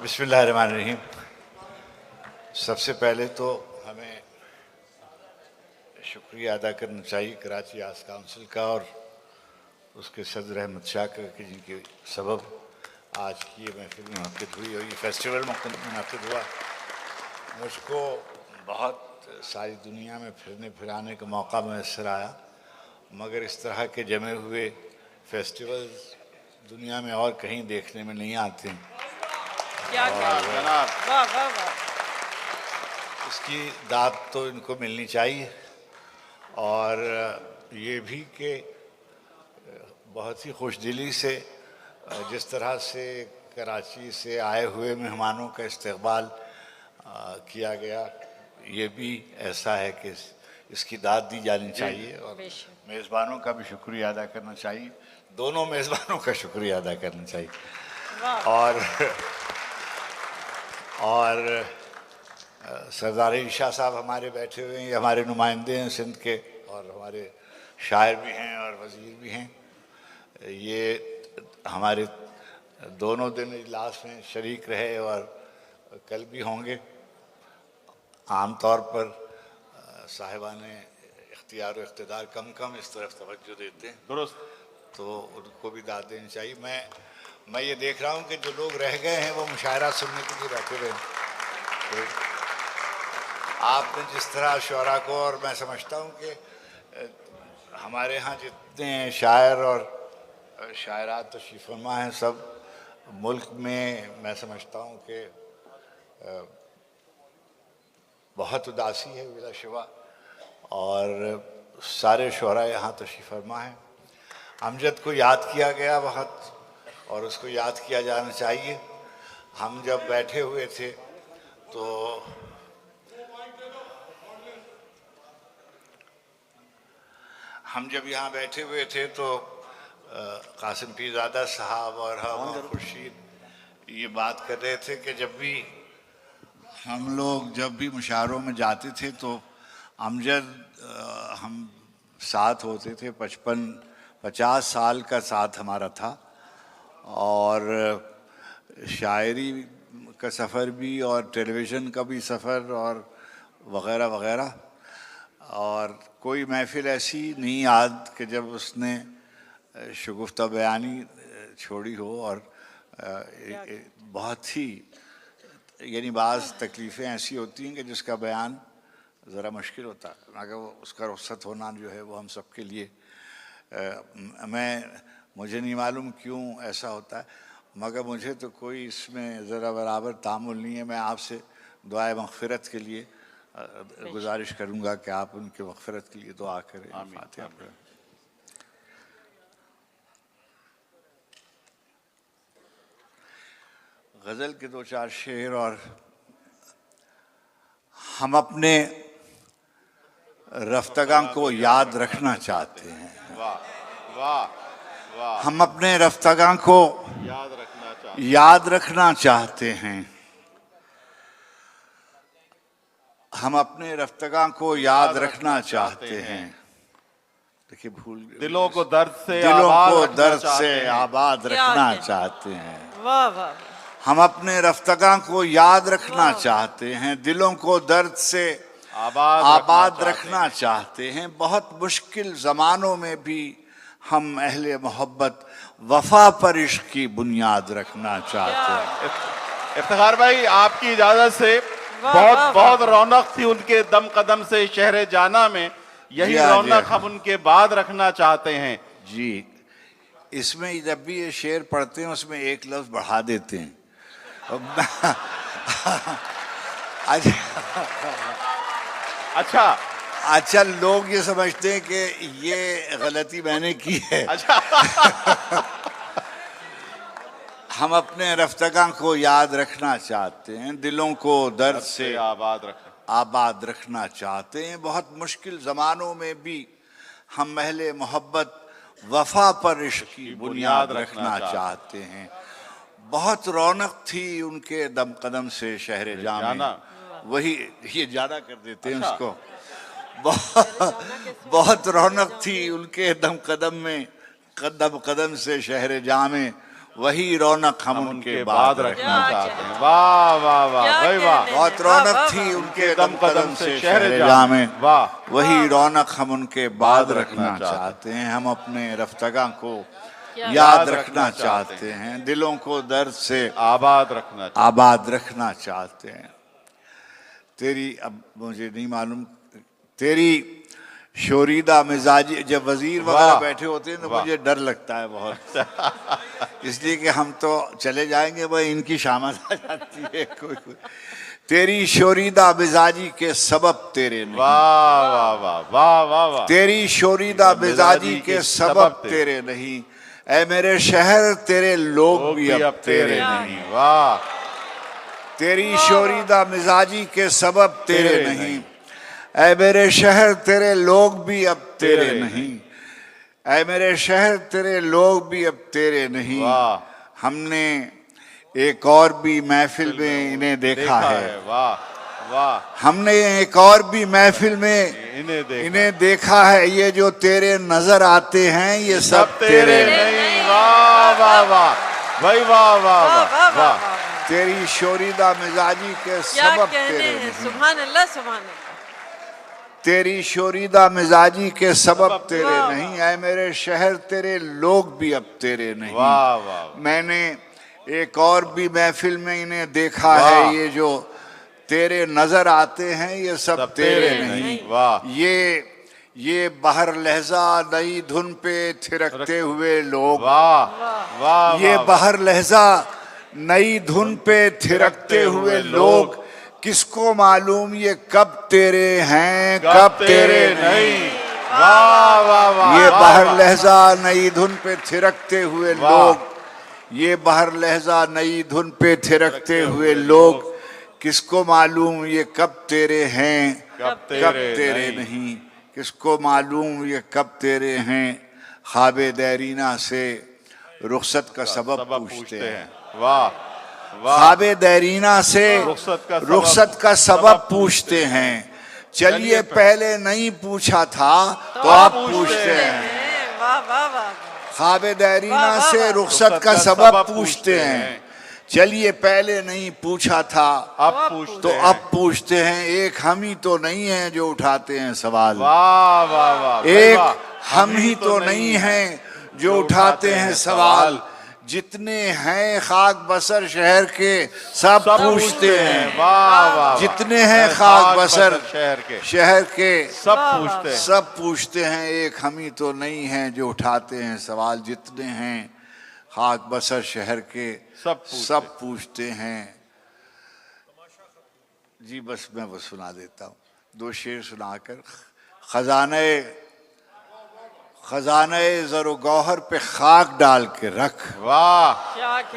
बिस्मिल्लाहिर्रहमानिर्रहीम। सबसे पहले तो हमें शुक्रिया अदा करना चाहिए कराची आर्ट्स काउंसिल का और उसके सदर अहमद शाह का कि जिनके सबब आज की ये महफिल मुनक़िद हुई और ये फेस्टिवल मुनक़िद हुआ। मुझको बहुत सारी दुनिया में फिरने फिराने का मौका मैसर आया, मगर इस तरह के जमे हुए फेस्टिवल्स दुनिया में और कहीं देखने में नहीं आते हैं। इसकी दाद तो इनको मिलनी चाहिए और ये भी कि बहुत ही खुशदिली से जिस तरह से कराची से आए हुए मेहमानों का इस्तकबाल किया गया, ये भी ऐसा है कि इसकी दाद दी जानी चाहिए और मेज़बानों का भी शुक्रिया अदा करना चाहिए, दोनों मेज़बानों का शुक्रिया अदा करना चाहिए। और सरदार ईशा साहब हमारे बैठे हुए हैं, ये हमारे नुमाइंदे हैं सिंध के और हमारे शायर भी हैं और वज़ीर भी हैं। ये हमारे दोनों दिन इजलास में शरीक रहे और कल भी होंगे। आम तौर पर साहिबान इख्तियार और इक़्तिदार कम इस तरफ तवज्जो देते हैं, दुरुस्त, तो उनको भी दाद देनी चाहिए। मैं ये देख रहा हूँ कि जो लोग रह गए हैं वो मुशायरा सुनने के लिए बैठे हुए हैं। तो आपने जिस तरह शुरा को, और मैं समझता हूँ कि हमारे यहाँ जितने शायर और शायरात तशरीफ़ फरमा हैं, सब मुल्क में मैं समझता हूँ कि बहुत उदासी है बिलाशुबा, और सारे शुरा यहाँ तशरीफ़ फरमा हैं। अमजद को याद किया गया बहुत और उसको याद किया जाना चाहिए। हम जब बैठे हुए थे तो यहाँ बैठे हुए थे तो कासिम पीरज़ादा साहब और हम खुर्शीद ये बात कर रहे थे कि जब भी मुशायरों में जाते थे तो अमजद हम साथ होते थे, 50 साल का साथ हमारा था और शायरी का सफ़र भी और टेलीविज़न का भी सफ़र और वग़ैरह वग़ैरह। और कोई महफ़िल ऐसी नहीं याद कि जब उसने शगुफ्ता बयानी छोड़ी हो और बहुत ही यानी बाज़ तकलीफ़ें ऐसी होती हैं कि जिसका बयान ज़रा मुश्किल होता है, मगर उसका रुख़्सत होना जो है वो हम सब के लिए मुझे नहीं मालूम क्यों ऐसा होता है, मगर मुझे तो कोई इसमें ज़रा बराबर तामुल नहीं है। मैं आपसे दुआए मग़फ़िरत के लिए गुजारिश करूँगा कि आप उनके मग़फ़िरत के लिए दुआ करें। फातिहा पढ़ें। गज़ल के 2-4 शेर। और हम अपने रफ्तगां को याद रखना चाहते हैं। हम अपने रफ्तगां को याद रखना चाहते हैं। हम अपने रफ्तगां को याद रखना चाहते हैं। देखिए दिलों को दर्द से आबाद रखना चाहते हैं। वाह वाह। हम अपने रफ्तगां को याद रखना चाहते हैं, दिलों को दर्द से आबाद रखना चाहते हैं। बहुत मुश्किल ज़मानों में भी हम अहले मोहब्बत वफा पर इश्क की बुनियाद रखना चाहते हैं। इफ्तिखार भाई, आपकी इजाज़त से बहुत रौनक थी उनके दम कदम से शहर जाना में, यही रौनक हम उनके बाद रखना चाहते हैं। जी, इसमें जब भी ये शेर पढ़ते हैं उसमें एक लफ्ज़ बढ़ा देते हैं। अच्छा, लोग ये समझते हैं कि ये गलती मैंने की है। अच्छा। हम अपने रफ्तगां को याद रखना चाहते हैं, दिलों को दर्द से आबाद रखना चाहते हैं। बहुत मुश्किल ज़मानों में भी हम अहले मोहब्बत वफा पर इश्क की बुनियाद रखना चाहते हैं। बहुत रौनक थी उनके दम कदम से शहर जाना, वही ये ज़्यादा कर देते हैं उसको। बहुत रौनक थी उनके दम कदम से शहर जामे, वही रौनक हम उनके बाद रखना चाहते हैं। वाह वाह वाह भाई वाह। बहुत रौनक थी उनके दम कदम से शहरजहाँ में, वाह। वही रौनक हम उनके बाद रखना चाहते हैं। हम अपने रफ्तगा को याद रखना चाहते हैं, दिलों को दर्द से आबाद रखना चाहते हैं। तेरी, अब मुझे नहीं मालूम, तेरी शोरीदा मिजाजी, जब वजीर वगैरह बैठे होते हैं तो मुझे डर लगता है बहुत इसलिए कि हम तो चले जाएंगे, वह इनकी शामत आ जाती है कोई। तेरी शोरीदा मिजाजी के सबब तेरे नहीं, वाह वाह वाह वाह वाह वाह। तेरी शोरीदा मिजाजी के सबब तेरे नहीं, ऐ मेरे शहर तेरे लोग भी अब तेरे नहीं। वाह। तेरी शोरीदा मिजाजी के सबब तेरे नहीं, ऐ मेरे शहर तेरे लोग भी अब तेरे नहीं, ऐ मेरे शहर तेरे लोग भी अब तेरे नहीं। हमने एक और भी महफिल में इन्हें देखा है, वाह वाह। हमने एक और भी महफिल में इन्हें देखा है, ये जो तेरे नजर आते हैं ये सब तेरे नहीं। वाह वाह वाह भाई वाह वाह वाह। तेरी शोरीदा मिजाजी के सबब तेरे नहीं, सुभान अल्लाह सुभान अल्लाह। तेरी शोरीदा मिजाजी के सबब तेरे नहीं, ऐ मेरे शहर तेरे लोग भी अब तेरे नहीं। वाह वाह। मैंने एक और भी महफिल में इन्हें देखा है, ये जो तेरे नजर आते हैं ये सब तेरे नहीं। वाह। ये बहर लहजा नई धुन पे थिरकते हुए लोग, वाह वाह। ये बहर लहजा नई धुन पे थिरकते हुए लोग, किसको मालूम ये कब तेरे हैं कब तेरे नहीं। वाह वाह वाह। ये बहर लहजा नई धुन पे थिरकते हुए लोग, ये बहर लहजा नई धुन पे थिरकते हुए लोग, किसको मालूम ये कब तेरे हैं कब तेरे नहीं, किसको मालूम ये कब तेरे हैं। ख्वाबे दैरीना से रुखसत का सबब पूछते हैं। वाह। ख्वाबे दैरीना से रुखसत का सबब पूछते हैं, चलिए पहले नहीं पूछा था तो आप पूछते हैं। ख्वाबे दैरीना से रुखसत का सबब पूछते हैं, चलिए पहले नहीं पूछा था अब पूछते हैं। एक हम ही तो नहीं है जो उठाते हैं सवाल, वाह वाह वाह। एक हम ही तो नहीं हैं जो उठाते हैं सवाल, जितने हैं खाक बसर शहर के सब पूछते हैं। वाह वाह। जितने हैं खाक बसर शहर के सब पूछते हैं, एक हम ही तो नहीं हैं जो उठाते हैं सवाल, जितने हैं खाक बसर शहर के सब पूछते हैं। जी बस मैं वो सुना देता हूँ, दो शेर सुनाकर। खजाने ज़रो गौहर पे खाक डाल के रख, वाह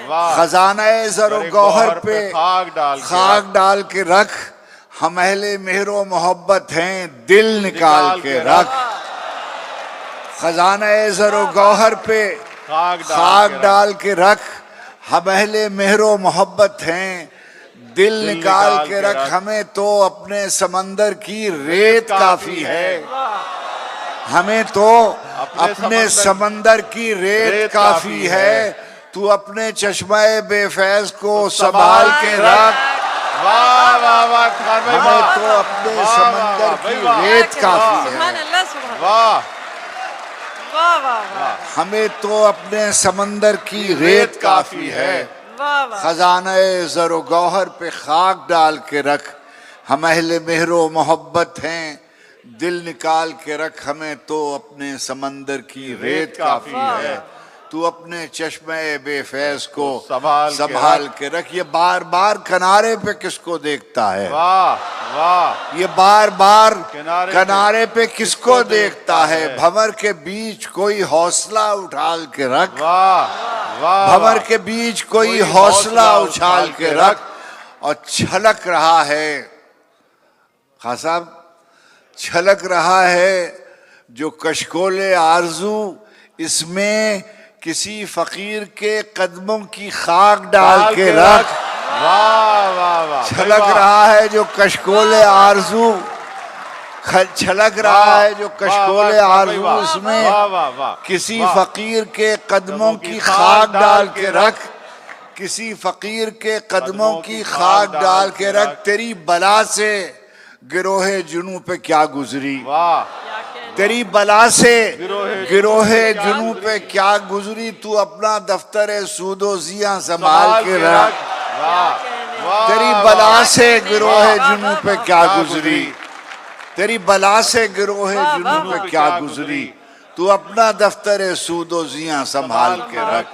वाह। खजाने ज़रो गौहर पे खाक डाल के रख, हम अहले मेहरो मोहब्बत हैं दिल निकाल के रख। खजाने ज़रो गौहर पे खाक डाल के रख, हम अहले मेहरो मोहब्बत हैं दिल निकाल के रख। हमें तो अपने समंदर की रेत काफी है, हमें तो अपने समंदर की रेत काफी है, तू अपने चश्मे बेफैज को संभाल के रख। वाह वाह वाह। हमें तो अपने समंदर की रेत काफी है, वाह वाह। हमें तो अपने समंदर की रेत काफी है। खजाने ज़रो गौहर पे खाक डाल के रख, हम अहले मेहरो मोहब्बत हैं दिल निकाल के रख। हमें तो अपने समंदर की रेत काफी है, तू अपने चश्मे बेफैज को संभाल के रख। ये बार बार किनारे पे किसको देखता है, वाह वाह। ये बार बार किनारे पे किसको देखता है, भंवर के बीच कोई हौसला उछाल के रख, वाह वाह। भंवर के बीच कोई हौसला उछाल के रख। और छलक रहा है, खान साहब छलक रहा है जो कशकोले आरजू, इसमें किसी फकीर के कदमों की खाक डाल के रख। वाह वाह वाह। छलक रहा है जो कशकोले आरजू, छलक रहा है जो कशकोले आरज़ू में, वाह वाह वाह, किसी फकीर के कदमों की खाक डाल के रख, किसी फकीर के कदमों की खाक डाल के रख। तेरी बला से गिरोहे जुनू पे क्या गुजरी, वाह, तेरी बला से गिरोहे जुनू पे क्या गुजरी। तू अपना दफ्तर सूदो जिया संभाल के रख। तेरी बला से गिरोहे जुनू पे क्या गुजरी, तेरी बला से गिरोहे जुनू पे क्या गुजरी। तू अपना दफ्तर सूदो जिया संभाल के रख,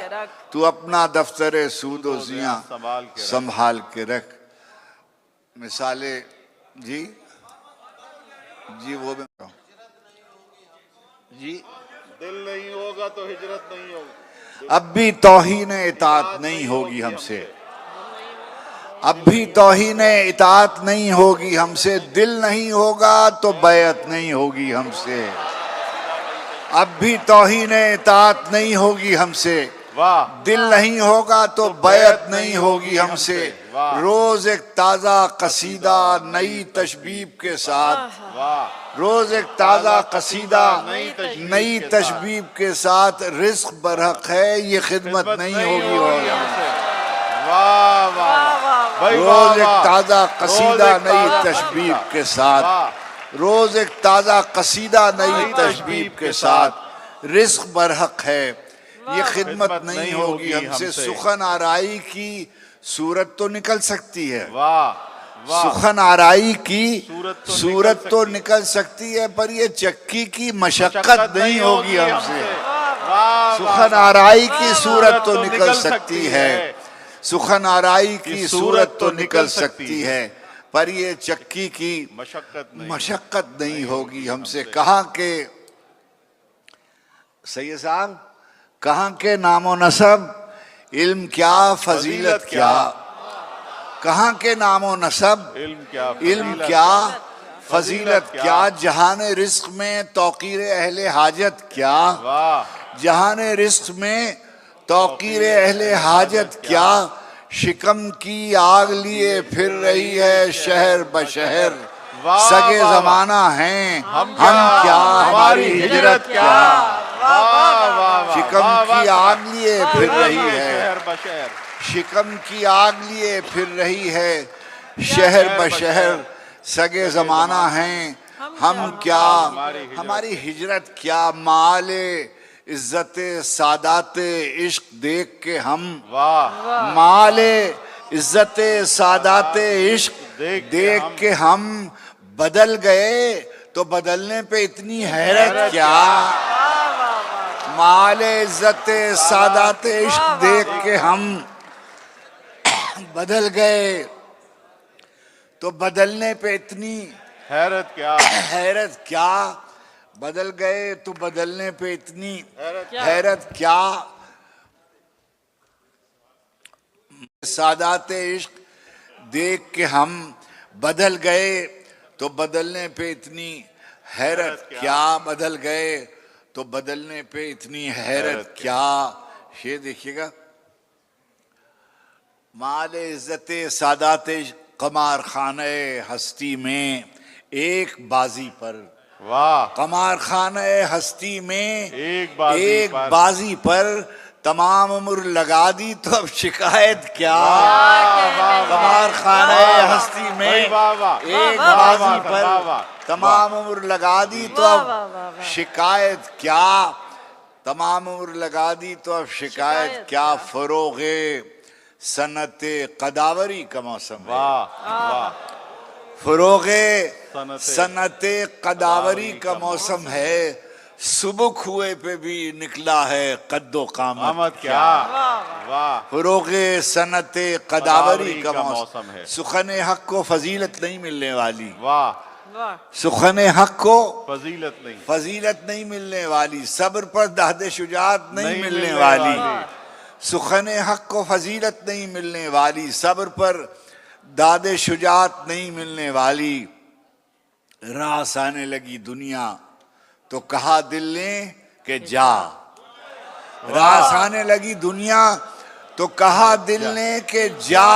तू अपना दफ्तर सूदो जिया संभाल के रख। मिसाले जी जी वो भी जी, दिल नहीं होगा तो हिजरत नहीं होगी। अब भी तौहीन इताअत नहीं होगी हमसे, अब भी तौहीन इताअत नहीं होगी हमसे। दिल नहीं होगा तो बैअत नहीं होगी हमसे, अब भी तौहीन इताअत नहीं होगी हमसे। वाह, दिल नहीं होगा तो बैअत नहीं होगी हमसे। रोज एक ताजा कसीदा नई तशबीब के साथ, रोज एक ताजा कसीदा नई तशबीब के साथ। रिस्क बरहक है ये खिदमत नहीं होगी हमसे। वाह वाह, रोज एक ताजा कसीदा नई तशबीब के साथ, रोज एक ताजा कसीदा नई तशबीब के साथ। रिस्क बरहक है ये खिदमत नहीं होगी हमसे। सुखन आराई की सूरत तो निकल सकती है, सुखन आराई की सूरत तो निकल सकती है, पर ये चक्की की मशक्कत नहीं होगी हमसे। सुखन आराई की सूरत तो निकल सकती है, सुखन आराई की सूरत तो निकल सकती है, पर ये चक्की की मशक्कत नहीं होगी हमसे। कहाँ के सैयद साहब, कहाँ के नामो नसब, इल्म क्या फजीलत क्या, कहाँ के नामो नसब, इल्म क्या फजीलत क्या। जहान रिस्क में तौकीर अहले हाजत क्या, जहान रिस्क में तौकीर अहले हाजत क्या। शिकम की आग लिए फिर रही है शहर बशहर, सगे जमाना हैं हम क्या हमारी हिजरत क्या। शिकम की आग लिए फिर रही है, शिकम की आग लिए फिर रही है शहर बशहर, सगे जमाना हैं हम क्या हमारी हिजरत क्या। माले इज्जत सादात इश्क देख के हम, माले इज्जत सादात इश्क देख के हम बदल गए तो बदलने पे इतनी हैरत क्या। माले इज्जत सादात इश्क देख के हम बदल गए तो बदलने पे इतनी हैरत क्या, हैरत क्या। बदल गए तो बदलने पे इतनी हैरत क्या। सादात इश्क देख के हम बदल गए तो बदलने पे इतनी हैरत क्या। बदल गए तो बदलने पे इतनी हैरत क्या। ये देखिएगा, माल इज्जत सादात कमार खाने हस्ती में एक बाजी पर, वाह, कमार खाने हस्ती में एक बाजी पर तमाम उम्र लगा दी तो अब शिकायत क्या। कमार खाने हस्ती में एक बाजी पर तमाम उम्र लगा दी तो अब शिकायत क्या। तमाम उम्र लगा दी तो अब शिकायत क्या। फरोगे सनत कदावरी का मौसम है, फरोगे सनत कदावरी का मौसम है। सुबह कुएं पे भी निकला है कद्दो कामत क्या। फरोगे सनत कदावरी का मौसम है। सुखन हक को फजीलत नहीं मिलने वाली, सुखन हक को फजीलत नहीं मिलने वाली। सब्र पर दाद शुजात नहीं मिलने वाली। सुखन हक को फजीलत नहीं मिलने वाली, सब्र पर दाद शुजात नहीं मिलने वाली। रास आने लगी दुनिया तो कहा दिल ने कि जा, रास आने लगी दुनिया तो कहा दिल ने कि जा।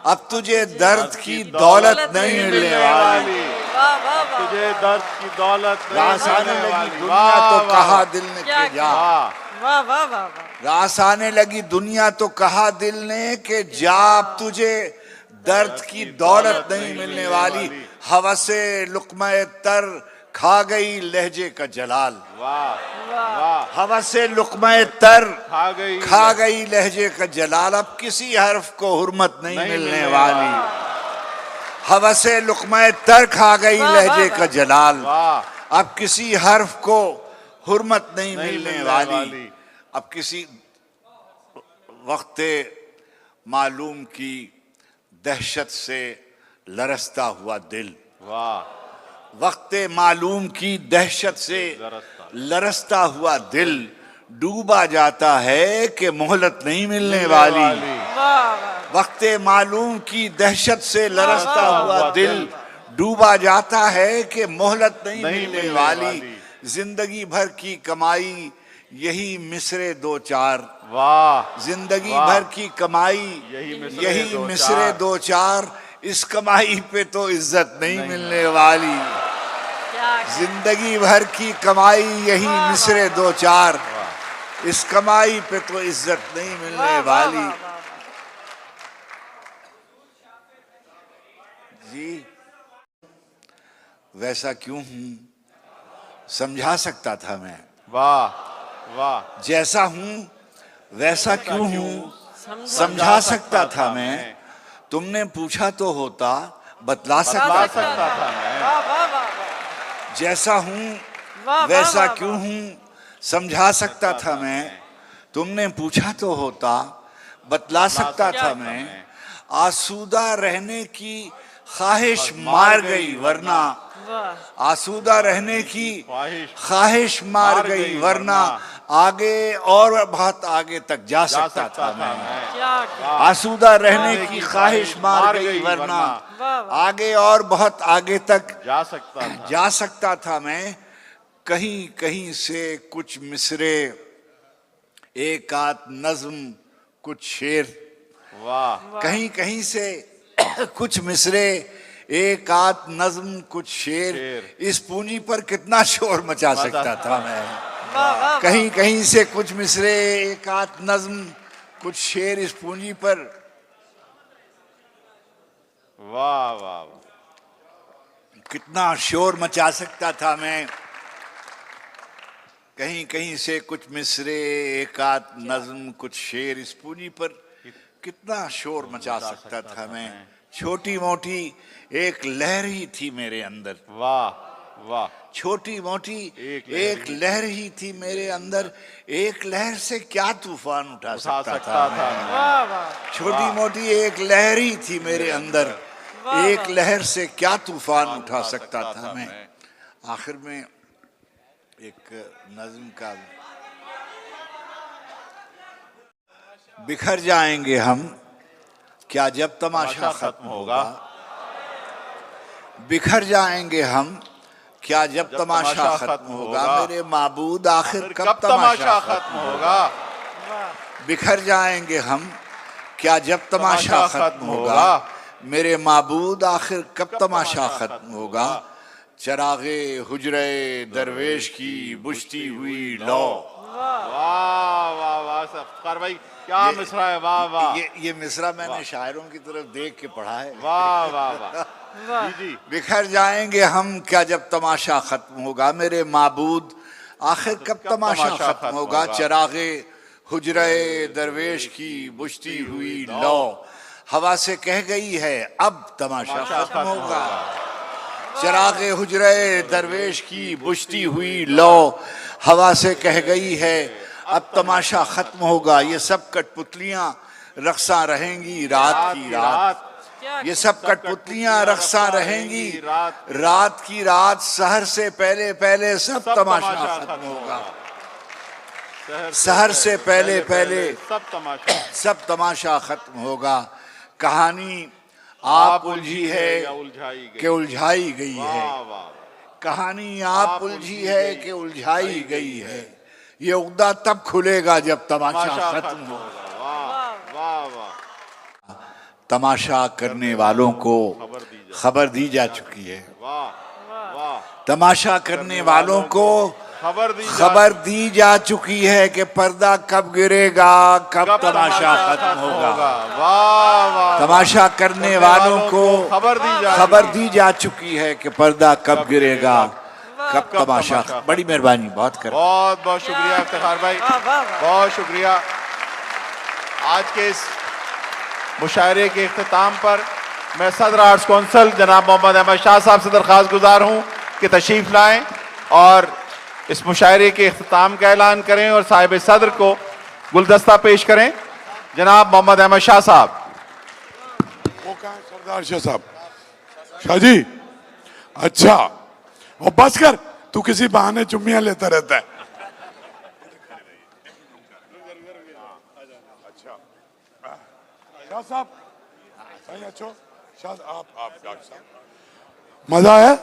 अब तुझे दर्द की दौलत नहीं मिलने वाली, वाह वाह वाह तुझे दर्द की दौलत नहीं रास आने मिलने लगी वाली। दुनिया वाह, तो वाह, कहा दिल ने क्या के जा। वाह, वाह वाह वाह वाह रास आने लगी दुनिया तो कहा दिल ने कि जा अब तुझे दर्द की दौलत नहीं मिलने वाली। हवसे लुक़्मा तर खा गई लहजे का जलाल। वाह, वाह, हवसे लुक़्मा तर खा गई लहजे का जलाल। अब किसी हर्फ को हुर्मत नहीं नहीं मिलने मिलने वाली। हवसे लुक़्मा तर खा गई वाह, लहजे वाह, का जलाल। वाह, अब किसी हर्फ को हुर्मत नहीं नहीं मिलने मिलने वाली। वाली। अब किसी वक्त मालूम की दहशत से लरसता हुआ दिल। वाह, वक्त मालूम की दहशत से लरसता हुआ दिल डूबा जाता है कि मोहलत नहीं मिलने वाली। वाह वाह वक्त मालूम की दहशत से लरसता वाह, हुआ वाह, दिल डूबा जाता है कि मोहलत नहीं नहीं मिलने मिलने वाली। वाली। जिंदगी भर की कमाई यही मिसरे दो चार। वाह, जिंदगी वाह। भर की कमाई यही यही दो मिसरे चार। दो चार। इस कमाई पे तो इज्जत नहीं नहीं। मिलने वाली। क्या जिंदगी भर की कमाई यही वाह, मिसरे वाह, दो चार। इस कमाई पे तो इज्जत नहीं वाह, मिलने वाह, वाली। वाह, वाह, जी वैसा क्यों हूं समझा सकता था मैं। वाह, वाह, जैसा हूं वैसा क्यों हूं समझा समझा सकता था मैं। तुमने पूछा तो होता बतला सकता था। सकता था मैं। वाह वाह वाह वाह जैसा हूं वाह, वैसा वाह, क्यों वाह। हूं समझा सकता था मैं। तुमने पूछा तो होता बतला सकता था मैं। आसूदा रहने की ख्वाहिश मार गई वरना। वाह आसूदा रहने की ख्वाहिश ख्वाहिश मार गई वरना आगे और बहुत आगे तक जा जा सकता था मैं। क्या आसूदा रहने की ख्वाहिश मार गई वरना वाह वाह आगे और बहुत आगे तक जा सकता था। जा सकता था मैं। कहीं कहीं से कुछ मिसरे एक आध नज्म कुछ शेर। वाह, कहीं कहीं से कुछ मिसरे एक आध नज्म कुछ शेर। शेर। इस पूंजी पर कितना शोर मचा सकता था मैं। वाह वाह कहीं कहीं से कुछ मिसरे एक आध नज्म कुछ शेर। इस पूंजी पर वाह, वाह, कितना शोर मचा सकता था मैं। कहीं कहीं से कुछ मिसरे एक आध नज्म कुछ शेर। इस पूंजी पर कितना शोर मचा सकता था मैं। छोटी मोटी एक लहर ही थी मेरे अंदर। वाह, वाह, छोटी मोटी एक एक लहर ही थी मेरे अंदर। एक लहर से क्या तूफान उठा उठा सकता सकता था था मैं। मैं। वाह वाह छोटी मोटी एक लहर ही थी मेरे अंदर। वाह, एक वाह। लहर से क्या तूफान उठा सकता था मैं। आखिर में एक नज्म का बिखर जाएंगे हम क्या जब तमाशा खत्म होगा। बिखर जाएंगे हम क्या जब तमाशा खत्म होगा। मेरे माबूद आखिर कब तमाशा खत्म होगा। बिखर जाएंगे हम क्या जब तमाशा खत्म होगा। मेरे माबूद आखिर कब तमाशा खत्म होगा। चरागे हुजरे दरवेश की बुझती हुई लौ। वाह, वाह, वाह, सफ्तार भाई क्या मिसरा है। वाह, वाह, ये मिसरा मैंने शायरों की तरफ देख के पढ़ा है। वाह, वाह, वाह, जी, जी, बिखर जाएंगे हम क्या जब तमाशा खत्म होगा। मेरे माबूद आखिर कब तमाशा खत्म होगा। चरागे हुजरे दरवेश की बुझती हुई लौ। हवा से कह गई है अब तमाशा खत्म होगा। चरागे हुजरे दरवेश की बुझती हुई लौ। हवा से कह गई है अब तमाशा खत्म होगा। ये सब कठपुतलियां रक्सा रहेंगी रात की रात। ये सब कठपुतलियां रक्सा रहेंगी रात की रात। सहर से पहले पहले सब तमाशा खत्म होगा। सहर से पहले पहले सब तमाशा खत्म होगा। कहानी आप उलझी है कि उलझाई गई है। कहानी आप उलझी है कि उलझाई गई है। ये उगदा तब खुलेगा जब तमाशा खत्म होगा। वाह, वाह, तमाशा करने वालों को खबर दी जा चुकी है। वाह, तमाशा करने वालों को खबर दी जा चुकी है कि पर्दा कब गिरेगा, कब तमाशा खत्म होगा। वाह वाह। तमाशा करने वालों को खबर दी जा चुकी है कि पर्दा कब गिरेगा, कब तमाशा। बड़ी मेहरबानी, बहुत कर। बहुत बहुत शुक्रिया इफ्तिखार भाई, बहुत शुक्रिया। आज के इस मुशायरे के इख्तिताम पर मैं सदर आर्ट्स कौंसिल जनाब मोहम्मद अहमद शाह साहब से दरख्वास्त गुजार हूँ कि तशरीफ लाएं और इस मुशायरे के इख्तिताम का ऐलान करें और साहिब सदर को गुलदस्ता पेश करें। जनाब मोहम्मद अहमद शाह साहब। वो कहाँ है सरदार शाह साहब? शाह जी, अच्छा वो बस कर, तू किसी बहाने चुम्मियां लेता रहता है। अच्छा शाह साहब, सही अच्छो शाह आप डॉक्टर साहब, मजा है?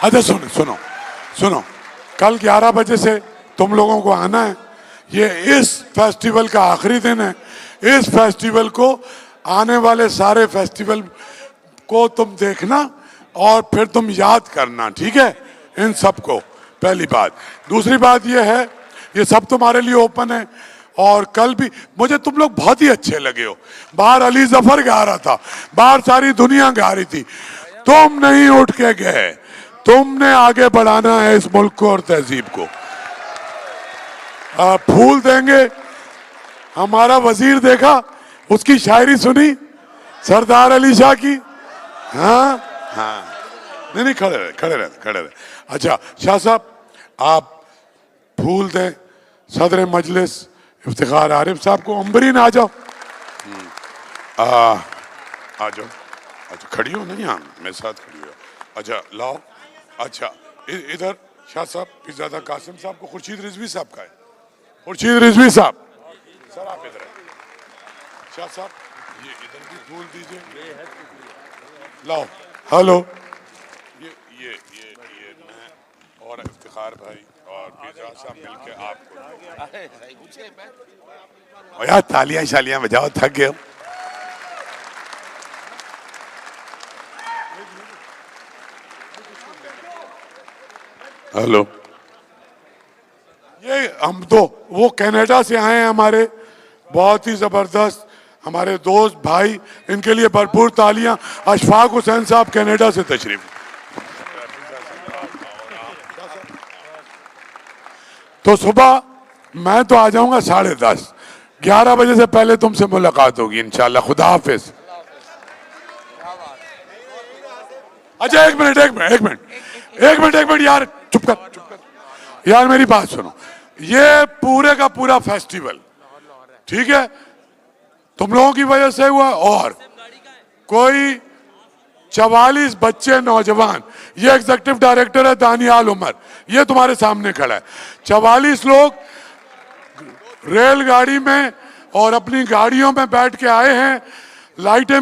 अच्छा सुनो सुनो सुनो, कल 11 बजे से तुम लोगों को आना है। ये इस फेस्टिवल का आखिरी दिन है। इस फेस्टिवल को, आने वाले सारे फेस्टिवल को तुम देखना और फिर तुम याद करना, ठीक है, इन सबको। पहली बात। दूसरी बात ये है, ये सब तुम्हारे लिए ओपन है। और कल भी मुझे तुम लोग बहुत ही अच्छे लगे हो। बाहर अली जफर गा रहा था, बाहर सारी दुनिया गा रही थी, तुम नहीं उठ के गए। तुमने आगे बढ़ाना है इस मुल्क को और तहजीब को। फूल देंगे। हमारा वजीर देखा, उसकी शायरी सुनी सरदार अली शाह की। हाँ हाँ, नहीं खड़े रहे खड़े रहे खड़े रहे। अच्छा शाह साहब, आप फूल दें सदर मजलिस इफ्तिखार आरिफ साहब को। अम्बरीन आ जाओ, आ जाओ। अच्छा खड़ी हो, नहीं हाँ मेरे साथ खड़ी हो। अच्छा लाओ। अच्छा इधर शाह साहब, पिज़्ज़ादा कासिम साहब को खुर्शीद रिजवी साहब का है। खुर्शीद रिजवी साहब, सर आप इधर शाह साहब, ये इधर भी फूल दीजिए। लाओ। हेलो, ये मैं और इफ्तिखार भाई और पिज़्ज़ा साहब मिलके आपको। यार तालियां शालियां बजाओ, थक गए। हेलो, ये हम तो वो कनाडा से आए हैं, हमारे बहुत ही जबरदस्त हमारे दोस्त भाई, इनके लिए भरपूर तालियां। अशफाक हुसैन साहब कनाडा से तशरीफ। तो सुबह मैं तो आ जाऊंगा 10:30, 11 बजे से पहले तुमसे मुलाकात होगी इंशाल्लाह। खुदा हाफिज। अच्छा एक मिनट यार, चुप कर यार, मेरी बात सुनो। ये पूरे का पूरा फेस्टिवल, ठीक है, तुम लोगों की वजह से हुआ। और कोई 44 बच्चे नौजवान, ये एग्जीक्यूटिव डायरेक्टर है दानियाल उमर, ये तुम्हारे सामने खड़ा है। 44 लोग रेलगाड़ी में और अपनी गाड़ियों में बैठ के आए हैं। लाइटें भी